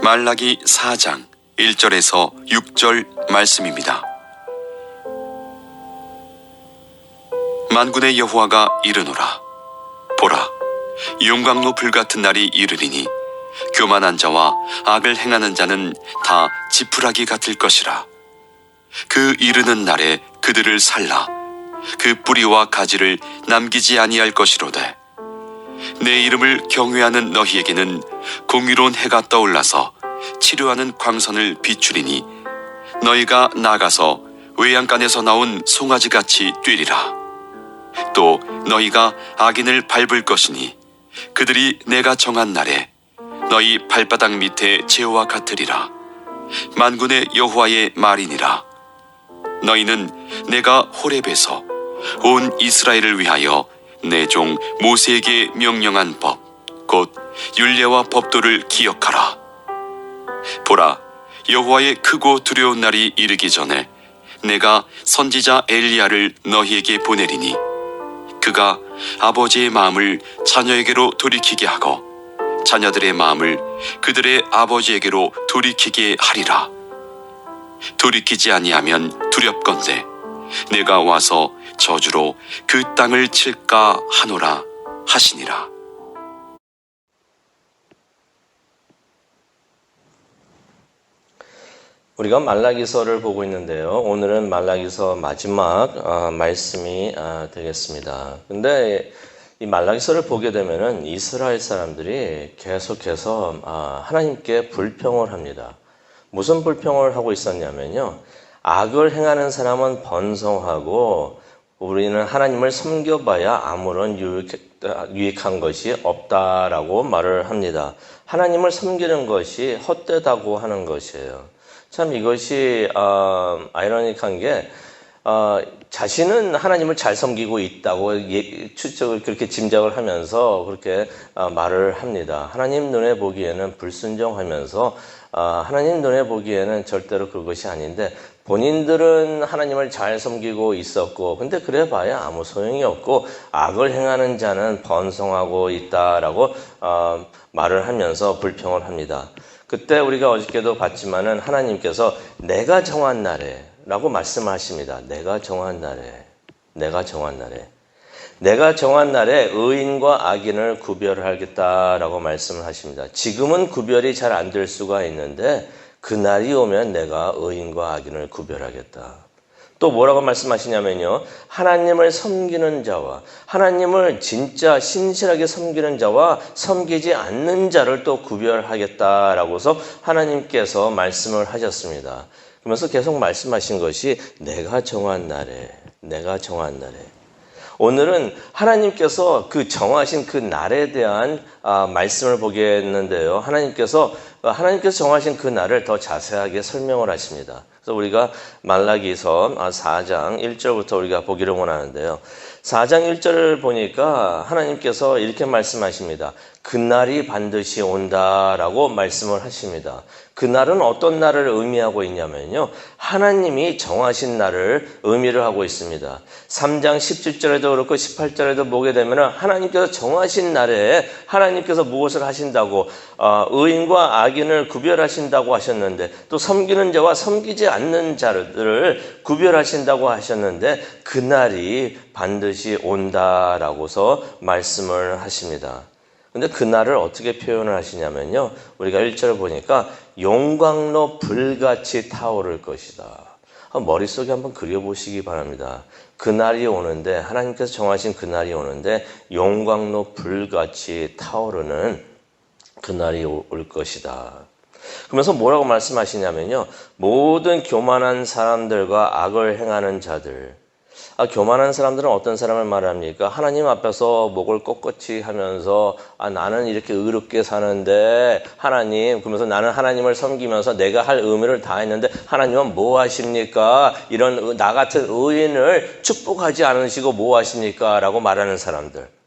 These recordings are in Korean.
말라기 4장 1절에서 6절 말씀입니다. 만군의 여호와가 이르노라. 보라, 용광로 불같은 날이 이르리니 교만한 자와 악을 행하는 자는 다 지푸라기 같을 것이라. 그 이르는 날에 그들을 살라 그 뿌리와 가지를 남기지 아니할 것이로되, 내 이름을 경외하는 너희에게는 공의로운 해가 떠올라서 치료하는 광선을 비추리니 너희가 나가서 외양간에서 나온 송아지같이 뛰리라. 또 너희가 악인을 밟을 것이니 그들이 내가 정한 날에 너희 발바닥 밑에 재와 같으리라. 만군의 여호와의 말이니라. 너희는 내가 호렙에서 온 이스라엘을 위하여 내 종 모세에게 명령한 법, 곧 율례와 법도를 기억하라. 보라, 여호와의 크고 두려운 날이 이르기 전에 내가 선지자 엘리야를 너희에게 보내리니 그가 아버지의 마음을 자녀에게로 돌이키게 하고 자녀들의 마음을 그들의 아버지에게로 돌이키게 하리라. 돌이키지 아니하면 두렵건대 내가 와서 저주로 그 땅을 칠까 하노라 하시니라. 우리가 말라기서를 보고 있는데요. 오늘은 말라기서 마지막 말씀이 되겠습니다. 근데 이 말라기서를 보게 되면은 이스라엘 사람들이 계속해서 하나님께 불평을 합니다. 무슨 불평을 하고 있었냐면요. 악을 행하는 사람은 번성하고 우리는 하나님을 섬겨봐야 아무런 유익한 것이 없다라고 말을 합니다. 하나님을 섬기는 것이 헛되다고 하는 것이에요. 참 이것이 아이러니한 게 자신은 하나님을 잘 섬기고 있다고 추측을 그렇게 짐작을 하면서 그렇게 말을 합니다. 하나님 눈에 보기에는 불순종하면서 하나님 눈에 보기에는 절대로 그것이 아닌데 본인들은 하나님을 잘 섬기고 있었고 근데 그래 봐야 아무 소용이 없고 악을 행하는 자는 번성하고 있다라고 말을 하면서 불평을 합니다. 그때 우리가 어저께도 봤지만은 하나님께서 내가 정한 날에 라고 말씀하십니다. 내가 정한 날에 내가 정한 날에 의인과 악인을 구별하겠다라고 말씀을 하십니다. 지금은 구별이 잘 안 될 수가 있는데 그날이 오면 내가 의인과 악인을 구별하겠다. 또 뭐라고 말씀하시냐면요. 하나님을 섬기는 자와 하나님을 진짜 신실하게 섬기는 자와 섬기지 않는 자를 또 구별하겠다라고서 하나님께서 말씀을 하셨습니다. 그러면서 계속 말씀하신 것이 내가 정한 날에 오늘은 하나님께서 그 정하신 그 날에 대한 말씀을 보겠는데요. 하나님께서 정하신 그 날을 더 자세하게 설명을 하십니다. 그래서 우리가 말라기서 4장 1절부터 우리가 보기를 원하는데요. 4장 1절을 보니까 하나님께서 이렇게 말씀하십니다. 그날이 반드시 온다라고 말씀을 하십니다. 그날은 어떤 날을 의미하고 있냐면요. 하나님이 정하신 날을 의미를 하고 있습니다. 3장 17절에도 그렇고 18절에도 보게 되면 하나님께서 정하신 날에 하나님께서 무엇을 하신다고 의인과 악인을 구별하신다고 하셨는데 또 섬기는 자와 섬기지 않는 자들을 구별하신다고 하셨는데 그날이 반드시 온다라고서 말씀을 하십니다. 근데 그날을 어떻게 표현을 하시냐면요. 우리가 1절을 보니까 용광로 불같이 타오를 것이다. 머릿속에 한번 그려보시기 바랍니다. 그날이 오는데 하나님께서 정하신 그날이 오는데 용광로 불같이 타오르는 그날이 올 것이다. 그러면서 뭐라고 말씀하시냐면요. 모든 교만한 사람들과 악을 행하는 자들. 교만한 사람들은 어떤 사람을 말합니까? 하나님 앞에서 목을 꼿꼿이 하면서 나는 이렇게 의롭게 사는데 하나님 그러면서 나는 하나님을 섬기면서 내가 할 의무를 다 했는데 하나님은 뭐 하십니까? 이런 나 같은 의인을 축복하지 않으시고 뭐 하십니까? 라고 말하는 사람들.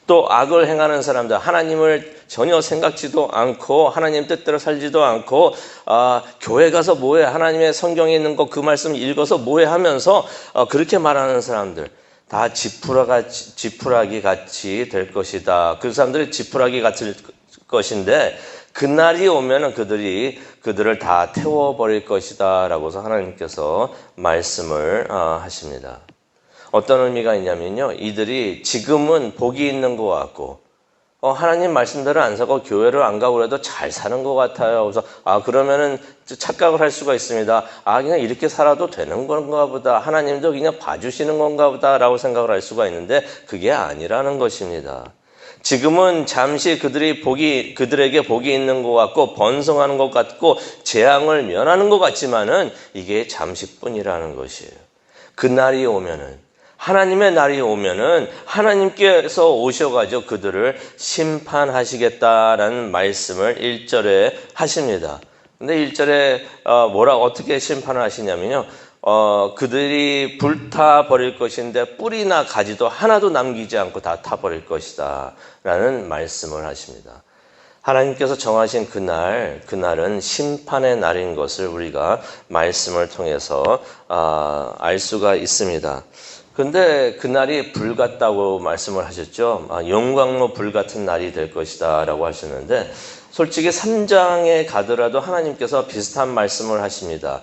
또 악을 행하는 사람들, 하나님을 전혀 생각지도 않고 하나님 뜻대로 살지도 않고 교회 가서 뭐해? 하나님의 성경에 있는 거 그 말씀 읽어서 뭐해? 하면서 그렇게 말하는 사람들. 다 지푸라기 같이 될 것이다. 그 사람들이 지푸라기 같을 것인데 그날이 오면은 그들을 다 태워버릴 것이다 라고서 하나님께서 말씀을 하십니다. 어떤 의미가 있냐면요, 이들이 지금은 복이 있는 것 같고 하나님 말씀대로 안 사고 교회를 안 가고 그래도 잘 사는 것 같아요. 그래서 그러면은 착각을 할 수가 있습니다. 그냥 이렇게 살아도 되는 건가 보다. 하나님도 그냥 봐주시는 건가 보다라고 생각을 할 수가 있는데 그게 아니라는 것입니다. 지금은 잠시 그들에게 복이 있는 것 같고 번성하는 것 같고 재앙을 면하는 것 같지만은 이게 잠시뿐이라는 것이에요. 그날이 오면은, 하나님의 날이 오면은 하나님께서 오셔가지고 그들을 심판하시겠다라는 말씀을 1절에 하십니다. 근데 1절에 어떻게 심판을 하시냐면요, 그들이 불타버릴 것인데 뿌리나 가지도 하나도 남기지 않고 다 타버릴 것이다 라는 말씀을 하십니다. 하나님께서 정하신 그날은 심판의 날인 것을 우리가 말씀을 통해서 알 수가 있습니다. 근데 그날이 불 같다고 말씀을 하셨죠. 영광로 불 같은 날이 될 것이다 라고 하셨는데, 솔직히 3장에 가더라도 하나님께서 비슷한 말씀을 하십니다.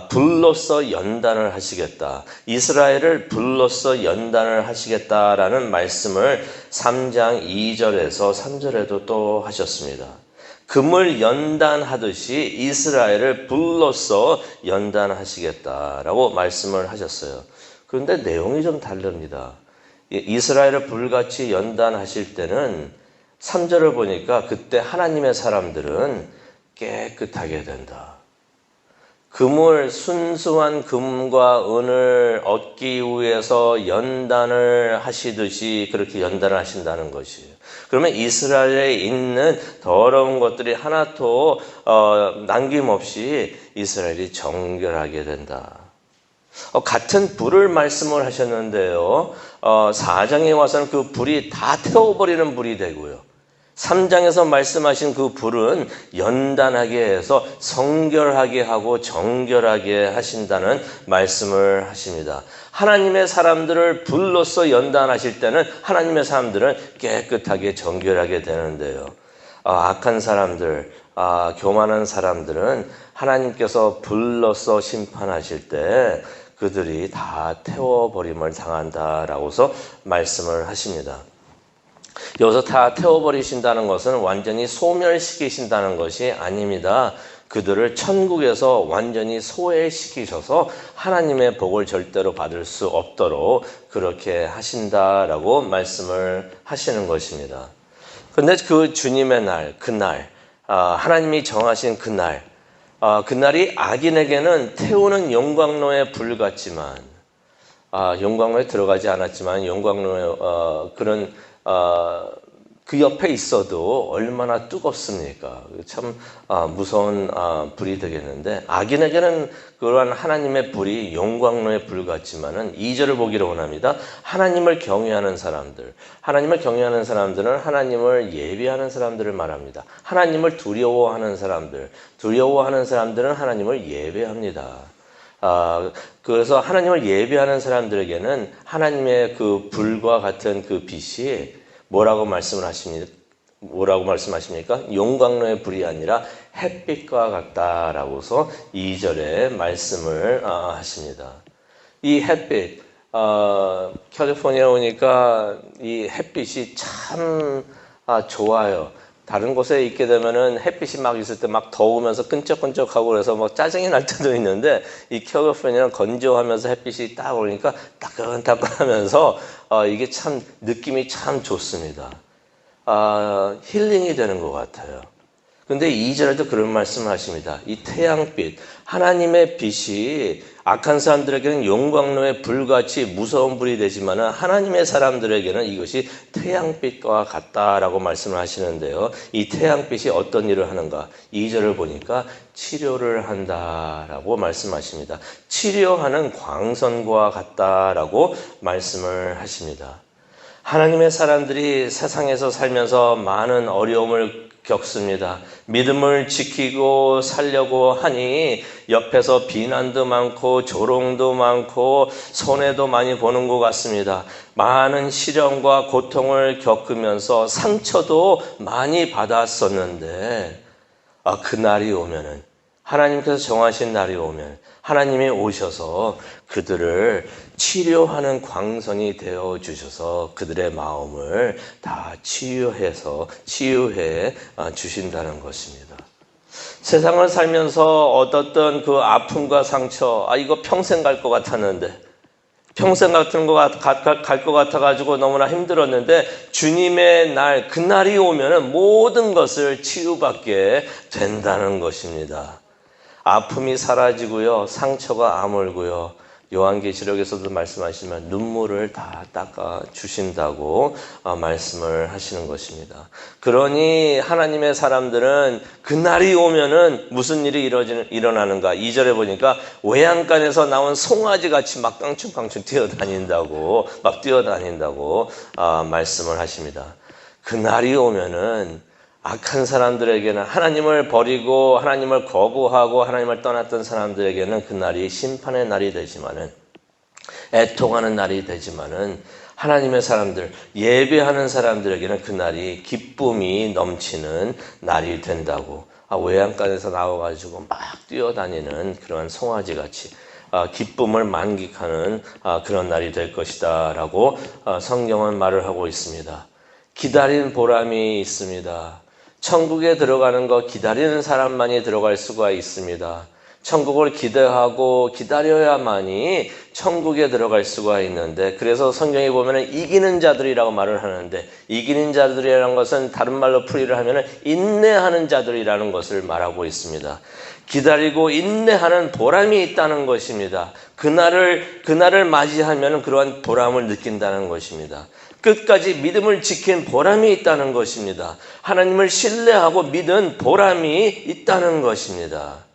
불로써 연단을 하시겠다. 이스라엘을 불로써 연단을 하시겠다라는 말씀을 3장 2절에서 3절에도 또 하셨습니다. 금을 연단하듯이 이스라엘을 불로써 연단하시겠다라고 말씀을 하셨어요. 그런데 내용이 좀 다릅니다. 이스라엘을 불같이 연단하실 때는 3절을 보니까 그때 하나님의 사람들은 깨끗하게 된다. 순수한 금과 은을 얻기 위해서 연단을 하시듯이 그렇게 연단을 하신다는 것이에요. 그러면 이스라엘에 있는 더러운 것들이 하나도 남김없이 이스라엘이 정결하게 된다. 같은 불을 말씀을 하셨는데요, 4장에 와서는 그 불이 다 태워버리는 불이 되고요, 3장에서 말씀하신 그 불은 연단하게 해서 성결하게 하고 정결하게 하신다는 말씀을 하십니다. 하나님의 사람들을 불로써 연단하실 때는 하나님의 사람들은 깨끗하게 정결하게 되는데요, 악한 사람들, 교만한 사람들은 하나님께서 불로써 심판하실 때 그들이 다 태워버림을 당한다라고서 말씀을 하십니다. 여기서 다 태워버리신다는 것은 완전히 소멸시키신다는 것이 아닙니다. 그들을 천국에서 완전히 소외시키셔서 하나님의 복을 절대로 받을 수 없도록 그렇게 하신다라고 말씀을 하시는 것입니다. 그런데 그 주님의 날, 그날, 하나님이 정하신 그날이 악인에게는 태우는 영광로의 불 같지만, 영광로에 들어가지 않았지만 영광로의 그 옆에 있어도 얼마나 뜨겁습니까? 참 무서운 불이 되겠는데, 악인에게는 그러한 하나님의 불이 영광로의 불 같지만은 2절을 보기를 원합니다. 하나님을 경외하는 사람들은 하나님을 예비하는 사람들을 말합니다. 하나님을 두려워하는 사람들은 하나님을 예배합니다. 그래서 하나님을 예배하는 사람들에게는 하나님의 그 불과 같은 그 빛이 뭐라고 말씀하십니까? 영광로의 불이 아니라 햇빛과 같다라고서 2절에 말씀을 하십니다. 이 햇빛, 캘리포니아에 오니까 이 햇빛이 참 좋아요. 다른 곳에 있게 되면은 햇빛이 막 있을 때 막 더우면서 끈적끈적하고 그래서 막 짜증이 날 때도 있는데, 이 캘리포니아는 건조하면서 햇빛이 딱 오니까 따끈따끈하면서 이게 참 느낌이 참 좋습니다. 힐링이 되는 것 같아요. 근데 2절에도 그런 말씀을 하십니다. 이 태양빛, 하나님의 빛이 악한 사람들에게는 영광로의 불같이 무서운 불이 되지만 하나님의 사람들에게는 이것이 태양빛과 같다라고 말씀을 하시는데요, 이 태양빛이 어떤 일을 하는가? 2절을 보니까 치료를 한다라고 말씀하십니다. 치료하는 광선과 같다라고 말씀을 하십니다. 하나님의 사람들이 세상에서 살면서 많은 어려움을 겪습니다. 믿음을 지키고 살려고 하니 옆에서 비난도 많고 조롱도 많고 손해도 많이 보는 것 같습니다. 많은 시련과 고통을 겪으면서 상처도 많이 받았었는데 그날이 오면은, 하나님께서 정하신 날이 오면 하나님이 오셔서 그들을 치료하는 광선이 되어 주셔서 그들의 마음을 다 치유해 주신다는 것입니다. 세상을 살면서 얻었던 그 아픔과 상처, 이거 평생 갈 것 같았는데, 평생 갈 것 같아가지고 너무나 힘들었는데, 주님의 날, 그날이 오면은 모든 것을 치유받게 된다는 것입니다. 아픔이 사라지고요, 상처가 아물고요, 요한계시록에서도 말씀하시지만 눈물을 다 닦아 주신다고 말씀을 하시는 것입니다. 그러니 하나님의 사람들은 그날이 오면은 무슨 일이 일어나는가? 2절에 보니까 외양간에서 나온 송아지 같이 막 깡충깡충 뛰어다닌다고 말씀을 하십니다. 그날이 오면은 악한 사람들에게는, 하나님을 버리고 하나님을 거부하고 하나님을 떠났던 사람들에게는 그날이 심판의 날이 되지만은, 애통하는 날이 되지만은, 하나님의 사람들, 예배하는 사람들에게는 그날이 기쁨이 넘치는 날이 된다고, 외양간에서 나와가지고 막 뛰어다니는 그런 송아지같이 기쁨을 만끽하는 그런 날이 될 것이다 라고 성경은 말을 하고 있습니다. 기다린 보람이 있습니다. 천국에 들어가는 거 기다리는 사람만이 들어갈 수가 있습니다. 천국을 기대하고 기다려야만이 천국에 들어갈 수가 있는데, 그래서 성경에 보면은 이기는 자들이라고 말을 하는데, 이기는 자들이라는 것은 다른 말로 풀이를 하면은 인내하는 자들이라는 것을 말하고 있습니다. 기다리고 인내하는 보람이 있다는 것입니다. 그날을 맞이하면은 그러한 보람을 느낀다는 것입니다. 끝까지 믿음을 지킨 보람이 있다는 것입니다. 하나님을 신뢰하고 믿은 보람이 있다는 것입니다.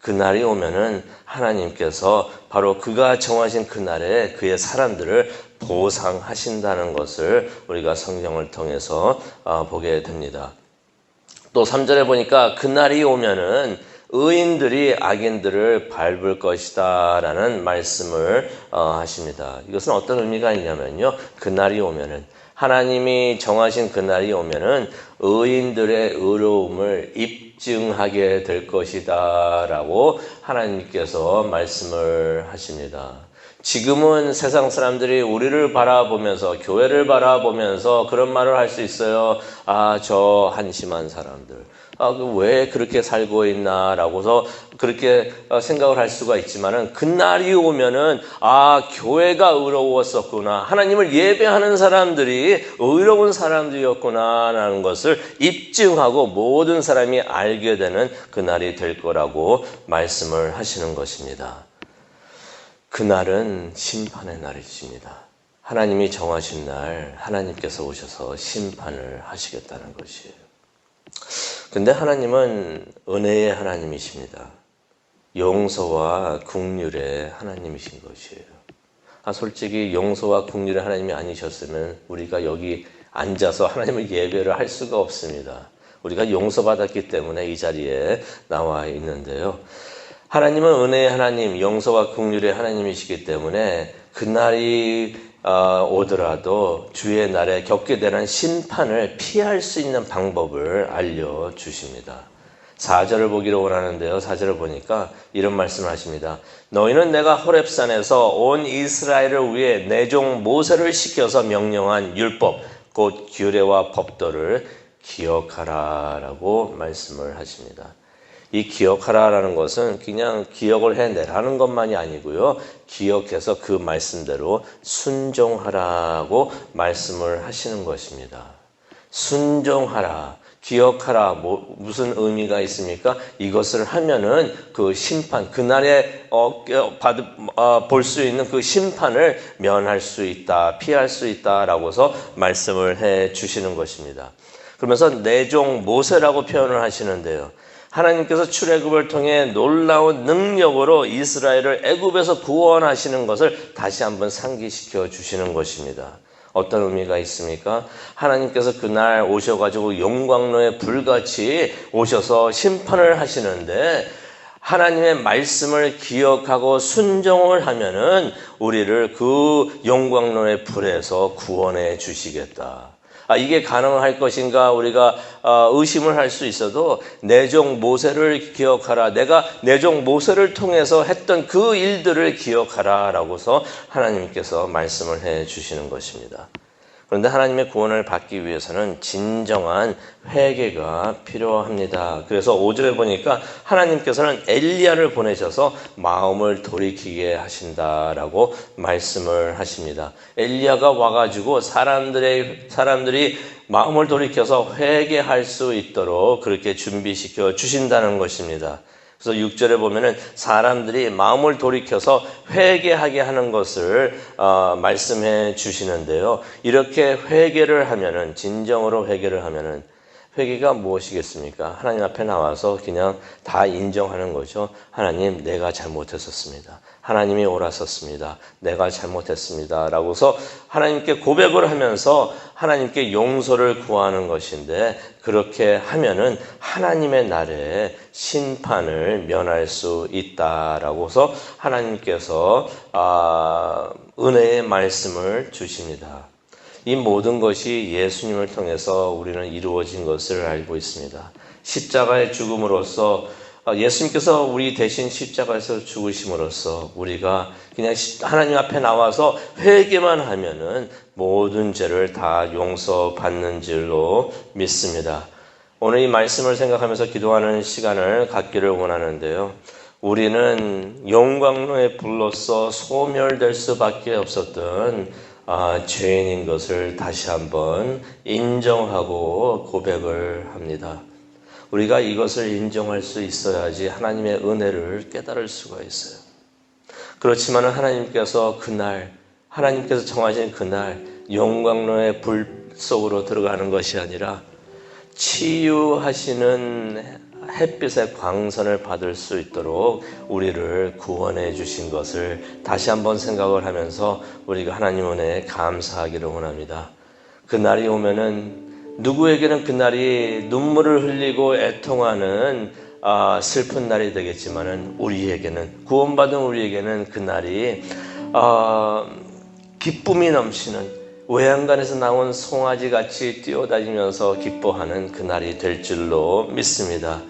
그날이 오면은 하나님께서 바로 그가 정하신 그날에 그의 사람들을 보상하신다는 것을 우리가 성경을 통해서 보게 됩니다. 또 3절에 보니까 그날이 오면은 의인들이 악인들을 밟을 것이다 라는 말씀을 하십니다. 이것은 어떤 의미가 있냐면요, 그날이 오면은, 하나님이 정하신 그날이 오면은 의인들의 의로움을 입증하게 될 것이다 라고 하나님께서 말씀을 하십니다. 지금은 세상 사람들이 우리를 바라보면서, 교회를 바라보면서 그런 말을 할 수 있어요. 저 한심한 사람들, 왜 그렇게 살고 있나 라고서 그렇게 생각을 할 수가 있지만은, 그날이 오면은 교회가 의로웠었구나, 하나님을 예배하는 사람들이 의로운 사람들이었구나 라는 것을 입증하고 모든 사람이 알게 되는 그날이 될 거라고 말씀을 하시는 것입니다. 그날은 심판의 날이십니다. 하나님이 정하신 날, 하나님께서 오셔서 심판을 하시겠다는 것이에요. 근데 하나님은 은혜의 하나님이십니다. 용서와 긍휼의 하나님이신 것이에요. 솔직히 용서와 긍휼의 하나님이 아니셨으면 우리가 여기 앉아서 하나님을 예배를 할 수가 없습니다. 우리가 용서받았기 때문에 이 자리에 나와 있는데요. 하나님은 은혜의 하나님, 용서와 긍휼의 하나님이시기 때문에 그날이 오더라도 주의 날에 겪게 되는 심판을 피할 수 있는 방법을 알려주십니다. 4절을 보기를 원하는데요. 4절을 보니까 이런 말씀을 하십니다. 너희는 내가 호렙산에서 온 이스라엘을 위해 내 종 모세를 시켜서 명령한 율법, 곧 규례와 법도를 기억하라 라고 말씀을 하십니다. 이 기억하라라는 것은 그냥 기억을 해내라는 것만이 아니고요, 기억해서 그 말씀대로 순종하라고 말씀을 하시는 것입니다. 순종하라, 기억하라, 무슨 의미가 있습니까? 이것을 하면은 그 심판, 그날에 볼 수 있는 그 심판을 면할 수 있다, 피할 수 있다라고서 말씀을 해 주시는 것입니다. 그러면서 내 종 모세라고 표현을 하시는데요. 하나님께서 출애굽을 통해 놀라운 능력으로 이스라엘을 애굽에서 구원하시는 것을 다시 한번 상기시켜 주시는 것입니다. 어떤 의미가 있습니까? 하나님께서 그날 오셔가지고 용광로에 불같이 오셔서 심판을 하시는데 하나님의 말씀을 기억하고 순종을 하면은 우리를 그 용광로의 불에서 구원해 주시겠다. 이게 가능할 것인가 우리가 의심을 할 수 있어도 내 종 모세를 기억하라. 내가 내 종 모세를 통해서 했던 그 일들을 기억하라 라고서 하나님께서 말씀을 해 주시는 것입니다. 그런데 하나님의 구원을 받기 위해서는 진정한 회개가 필요합니다. 그래서 5절에 보니까 하나님께서는 엘리야를 보내셔서 마음을 돌이키게 하신다라고 말씀을 하십니다. 엘리야가 와가지고 사람들이 마음을 돌이켜서 회개할 수 있도록 그렇게 준비시켜 주신다는 것입니다. 그래서 6절에 보면은 사람들이 마음을 돌이켜서 회개하게 하는 것을 말씀해 주시는데요. 이렇게 회개를 하면은, 진정으로 회개를 하면은, 회개가 무엇이겠습니까? 하나님 앞에 나와서 그냥 다 인정하는 거죠. 하나님, 내가 잘못했었습니다. 하나님이 옳았었습니다. 내가 잘못했습니다. 라고서 하나님께 고백을 하면서 하나님께 용서를 구하는 것인데, 그렇게 하면은 하나님의 날에 심판을 면할 수 있다라고서 하나님께서 은혜의 말씀을 주십니다. 이 모든 것이 예수님을 통해서 우리는 이루어진 것을 알고 있습니다. 십자가의 죽음으로써 예수님께서 우리 대신 십자가에서 죽으심으로써 우리가 그냥 하나님 앞에 나와서 회개만 하면은 모든 죄를 다 용서받는 줄로 믿습니다. 오늘 이 말씀을 생각하면서 기도하는 시간을 갖기를 원하는데요. 우리는 용광로의 불로서 소멸될 수밖에 없었던 죄인인 것을 다시 한번 인정하고 고백을 합니다. 우리가 이것을 인정할 수 있어야지 하나님의 은혜를 깨달을 수가 있어요. 그렇지만 하나님께서 하나님께서 정하신 그날 용광로의 불 속으로 들어가는 것이 아니라 치유하시는 햇빛의 광선을 받을 수 있도록 우리를 구원해 주신 것을 다시 한번 생각을 하면서 우리가 하나님 은혜에 감사하기를 원합니다. 그날이 오면은 누구에게는 그날이 눈물을 흘리고 애통하는 슬픈 날이 되겠지만은 우리에게는, 구원받은 우리에게는 그날이 기쁨이 넘치는, 외양간에서 나온 송아지같이 뛰어다니면서 기뻐하는 그날이 될 줄로 믿습니다.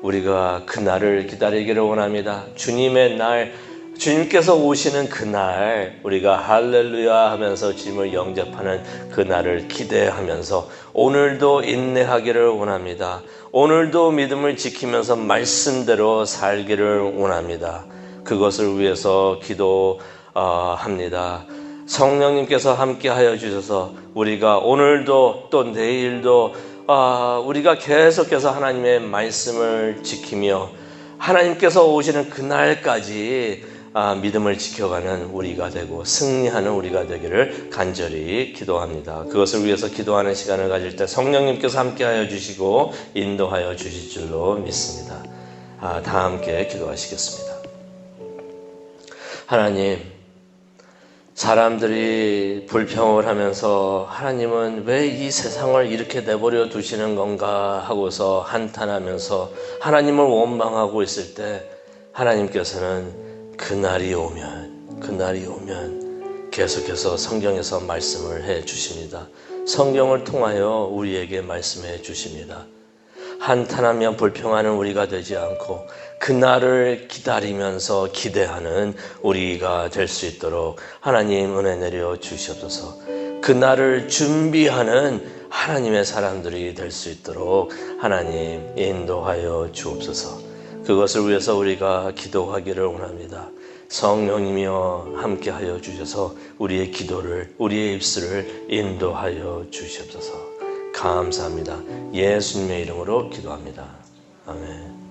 우리가 그날을 기다리기를 원합니다. 주님의 날, 주님께서 오시는 그날 우리가 할렐루야 하면서 주님을 영접하는 그날을 기대하면서 오늘도 인내하기를 원합니다. 오늘도 믿음을 지키면서 말씀대로 살기를 원합니다. 그것을 위해서 기도합니다. 성령님께서 함께하여 주셔서 우리가 오늘도 또 내일도 우리가 계속해서 하나님의 말씀을 지키며 하나님께서 오시는 그날까지 믿음을 지켜가는 우리가 되고 승리하는 우리가 되기를 간절히 기도합니다. 그것을 위해서 기도하는 시간을 가질 때 성령님께서 함께하여 주시고 인도하여 주실 줄로 믿습니다. 다 함께 기도하시겠습니다. 하나님, 사람들이 불평을 하면서 하나님은 왜 이 세상을 이렇게 내버려 두시는 건가 하고서 한탄하면서 하나님을 원망하고 있을 때 하나님께서는 그날이 오면 계속해서 성경에서 말씀을 해 주십니다. 성경을 통하여 우리에게 말씀해 주십니다. 한탄하며 불평하는 우리가 되지 않고 그날을 기다리면서 기대하는 우리가 될 수 있도록 하나님 은혜 내려 주시옵소서. 그날을 준비하는 하나님의 사람들이 될 수 있도록 하나님 인도하여 주옵소서. 그것을 위해서 우리가 기도하기를 원합니다. 성령님이여 함께하여 주셔서 우리의 기도를, 우리의 입술을 인도하여 주시옵소서. 감사합니다. 예수님의 이름으로 기도합니다. 아멘.